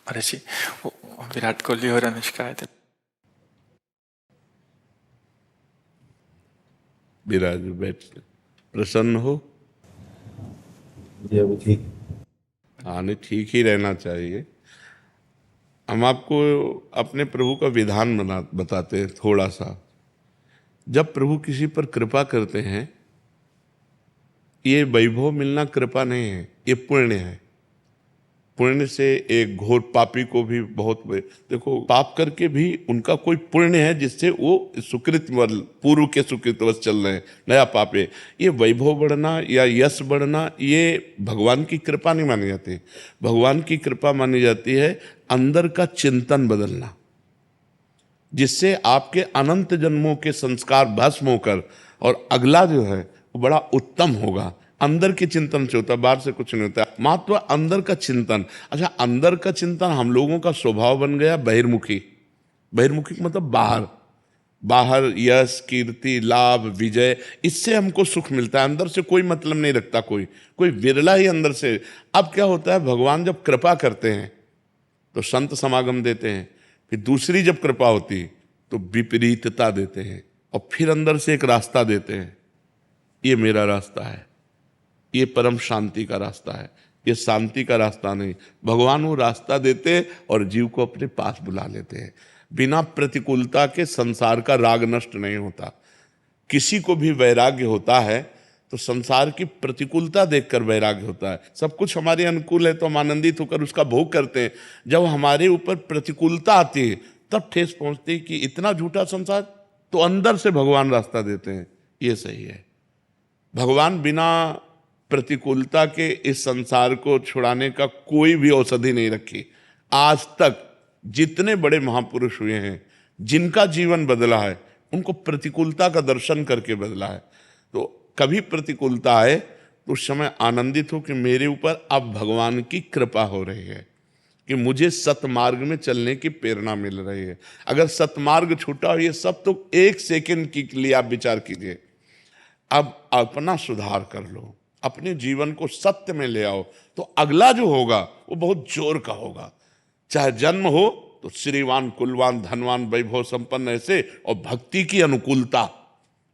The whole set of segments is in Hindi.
महर्षि, वो विराट कोहली और अनुष्का आए थे। विराज बैठ प्रसन्न हो। जी अभी ठीक। हाँ, नहीं, ठीक ही रहना चाहिए। हम आपको अपने प्रभु का विधान बताते हैं थोड़ा सा। जब प्रभु किसी पर कृपा करते हैं, ये वैभव मिलना कृपा नहीं है, ये पुण्य है। पुण्य से एक घोर पापी को भी देखो, पाप करके भी उनका कोई पुण्य है जिससे वो सुकृत पूर्व के सुकृतवश चल रहे हैं, नया पाप है। ये वैभव बढ़ना या यश बढ़ना, ये भगवान की कृपा नहीं मानी जाती। भगवान की कृपा मानी जाती है अंदर का चिंतन बदलना, जिससे आपके अनंत जन्मों के संस्कार भस्म होकर और अगला जो है वो बड़ा उत्तम होगा। अंदर के चिंतन से होता है, बाहर से कुछ नहीं होता। मात्र अंदर का चिंतन। अच्छा, अंदर का चिंतन हम लोगों का स्वभाव बन गया बहिर्मुखी। बहिर्मुखी मतलब बाहर, बाहर यश कीर्ति लाभ विजय, इससे हमको सुख मिलता है। अंदर से कोई मतलब नहीं रखता कोई विरला ही अंदर से। अब क्या होता है, भगवान जब कृपा करते हैं तो संत समागम देते हैं, फिर दूसरी जब कृपा होती तो विपरीतता देते हैं, और फिर अंदर से एक रास्ता देते हैं। ये मेरा रास्ता है, ये परम शांति का रास्ता है, ये शांति का रास्ता नहीं। भगवान वो रास्ता देते हैं और जीव को अपने पास बुला लेते हैं। बिना प्रतिकूलता के संसार का राग नष्ट नहीं होता। किसी को भी वैराग्य होता है तो संसार की प्रतिकूलता देखकर वैराग्य होता है। सब कुछ हमारे अनुकूल है तो हम आनंदित होकर उसका भोग करते हैं। जब हमारे ऊपर प्रतिकूलता आती है तब ठेस पहुंचती है कि इतना झूठा संसार, तो अंदर से भगवान रास्ता देते हैं। ये सही है। भगवान बिना प्रतिकूलता के इस संसार को छुड़ाने का कोई भी औषधि नहीं रखी। आज तक जितने बड़े महापुरुष हुए हैं, जिनका जीवन बदला है, उनको प्रतिकूलता का दर्शन करके बदला है। तो कभी प्रतिकूलता आए तो उस समय आनंदित हो कि मेरे ऊपर अब भगवान की कृपा हो रही है, कि मुझे सतमार्ग में चलने की प्रेरणा मिल रही है। अगर सतमार्ग छूटा हो, ये सब तो एक सेकंड के लिए आप विचार कीजिए। अब अपना सुधार कर लो, अपने जीवन को सत्य में ले आओ, तो अगला जो होगा वो बहुत जोर का होगा। चाहे जन्म हो तो श्रीवान कुलवान धनवान वैभव संपन्न ऐसे, और भक्ति की अनुकूलता,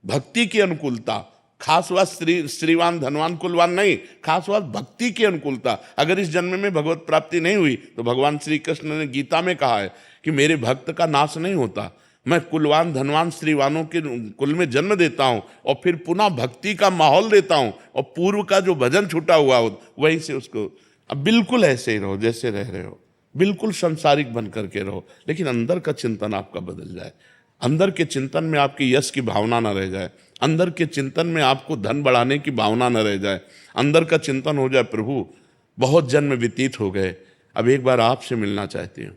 भक्ति की अनुकूलता। खास बात श्रीवान धनवान कुलवान नहीं, खास बात भक्ति की अनुकूलता। अगर इस जन्म में भगवत प्राप्ति नहीं हुई तो भगवान श्री कृष्ण ने गीता में कहा है कि मेरे भक्त का नाश नहीं होता। मैं कुलवान धनवान श्रीवानों के कुल में जन्म देता हूं और फिर पुनः भक्ति का माहौल देता हूं, और पूर्व का जो भजन छूटा हुआ हो वहीं से उसको। अब बिल्कुल ऐसे ही रहो जैसे रह रहे हो, बिल्कुल संसारिक बन करके रहो, लेकिन अंदर का चिंतन आपका बदल जाए। अंदर के चिंतन में आपकी यश की भावना न रह जाए, अंदर के चिंतन में आपको धन बढ़ाने की भावना न रह जाए। अंदर का चिंतन हो जाए, प्रभु बहुत जन्म व्यतीत हो गए, अब एक बार आपसे मिलना चाहती हूँ,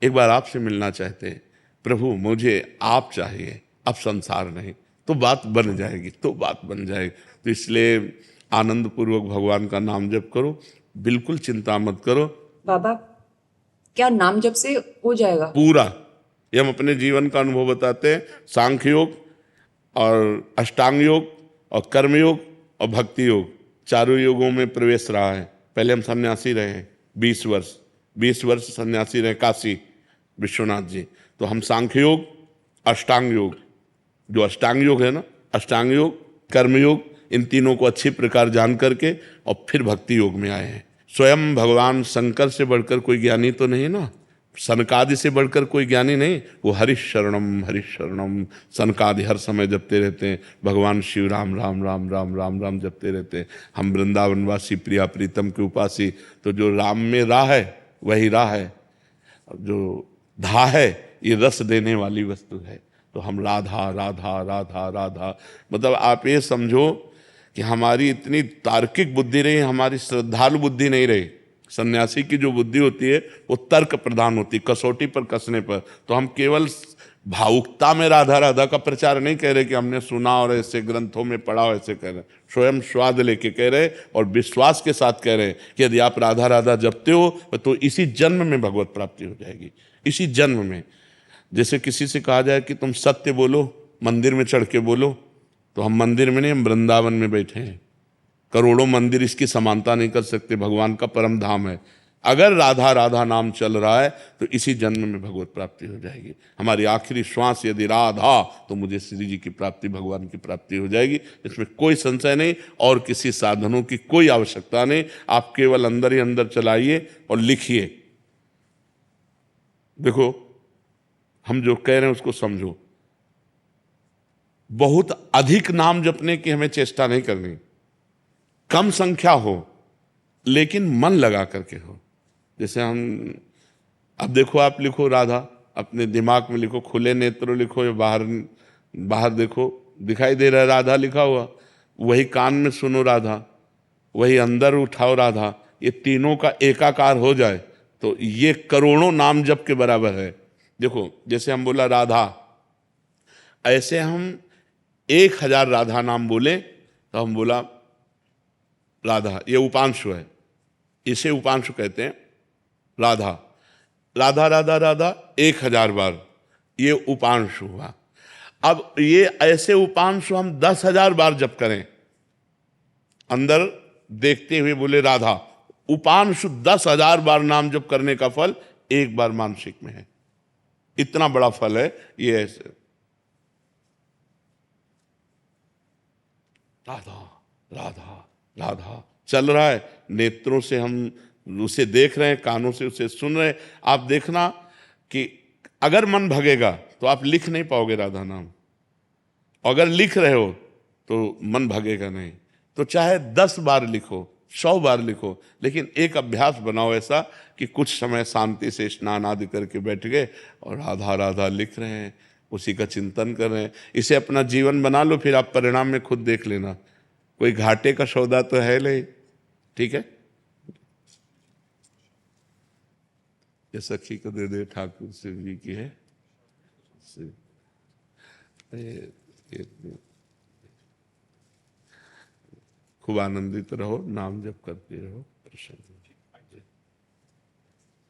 एक बार आपसे मिलना चाहते हैं प्रभु, मुझे आप चाहिए, अब संसार नहीं। तो बात बन जाएगी, तो बात बन जाएगी। तो इसलिए आनंद पूर्वक भगवान का नाम जप करो, बिल्कुल चिंता मत करो। बाबा, क्या नाम जप से हो जाएगा? पूरा। ये हम अपने जीवन का अनुभव बताते हैं। सांख्य योग और अष्टांग योग और कर्मयोग और भक्ति योग, चारों योगों में प्रवेश रहा है। पहले हम सन्यासी रहे हैं 20 वर्ष सन्यासी रहे काशी विश्वनाथ जी। तो हम सांख्य योग, अष्टांग योग, जो अष्टांग योग है ना, अष्टांग योग कर्मयोग, इन तीनों को अच्छी प्रकार जान करके और फिर भक्ति योग में आए हैं। स्वयं भगवान शंकर से बढ़कर कोई ज्ञानी तो नहीं ना, सनकादि से बढ़कर कोई ज्ञानी नहीं। वो हरिशरणम सनकादि हर समय जपते रहते हैं। भगवान शिव राम राम राम राम राम राम जपते रहते हैं। हम वृंदावनवासी प्रिया प्रीतम के उपासी, तो जो राम में राह है वही राह है, जो धा है ये रस देने वाली वस्तु है। तो हम राधा राधा राधा राधा, मतलब आप ये समझो कि हमारी इतनी तार्किक बुद्धि रही, हमारी श्रद्धालु बुद्धि नहीं रही। सन्यासी की जो बुद्धि होती है वो तर्क प्रधान होती, कसौटी पर कसने पर। तो हम केवल भावुकता में राधा राधा का प्रचार नहीं कह रहे कि हमने सुना और ऐसे ग्रंथों में पढ़ा हो, ऐसे कह रहे, स्वयं स्वाद लेके कह रहे और विश्वास के साथ कह रहे कि यदि आप राधा राधा जपते हो तो इसी जन्म में भगवत प्राप्ति हो जाएगी, इसी जन्म में। जैसे किसी से कहा जाए कि तुम सत्य बोलो, मंदिर में चढ़ के बोलो, तो हम मंदिर में नहीं, हम वृंदावन में बैठे हैं। करोड़ों मंदिर इसकी समानता नहीं कर सकते, भगवान का परम धाम है। अगर राधा राधा नाम चल रहा है तो इसी जन्म में भगवत प्राप्ति हो जाएगी। हमारी आखिरी श्वास यदि राधा, तो मुझे श्री जी की प्राप्ति, भगवान की प्राप्ति हो जाएगी। इसमें कोई संशय नहीं और किसी साधनों की कोई आवश्यकता नहीं। आप केवल अंदर ही अंदर चलाइए और लिखिए। देखो, हम जो कह रहे हैं उसको समझो। बहुत अधिक नाम जपने की हमें चेष्टा नहीं करनी, कम संख्या हो लेकिन मन लगा करके हो। जैसे हम, अब देखो, आप लिखो राधा, अपने दिमाग में लिखो, खुले नेत्र लिखो या बाहर बाहर देखो, दिखाई दे रहा है राधा लिखा हुआ। वही कान में सुनो राधा, वही अंदर उठाओ राधा। ये तीनों का एकाकार हो जाए तो ये करोड़ों नाम जप के बराबर है। देखो, जैसे हम बोला राधा, ऐसे हम 1000 राधा नाम बोले तो हम बोला राधा, ये उपांशु है, इसे उपांशु कहते हैं। राधा राधा राधा राधा 1000 बार, ये उपांशु हुआ। अब ये ऐसे उपांशु हम 10,000 बार जप करें, अंदर देखते हुए बोले राधा, उपांशु 10,000 बार नाम जप करने का फल एक बार मानसिक में है। इतना बड़ा फल है ये। ऐसे राधा राधा राधा चल रहा है, नेत्रों से हम उसे देख रहे हैं, कानों से उसे सुन रहे हैं। आप देखना कि अगर मन भगेगा तो आप लिख नहीं पाओगे राधा नाम, अगर लिख रहे हो तो मन भगेगा नहीं। तो चाहे 10 बार लिखो, 100 बार लिखो, लेकिन एक अभ्यास बनाओ ऐसा कि कुछ समय शांति से स्नान आदि करके बैठ गए और राधा राधा लिख रहे हैं, उसी का चिंतन कर रहे हैं। इसे अपना जीवन बना लो, फिर आप परिणाम में खुद देख लेना। कोई घाटे का सौदा तो है नहीं, ठीक है। ये सखी को दे दे, ठाकुर शिव जी की है। खूब आनंदित रहो, नाम जप करते रहो, प्रसन्न।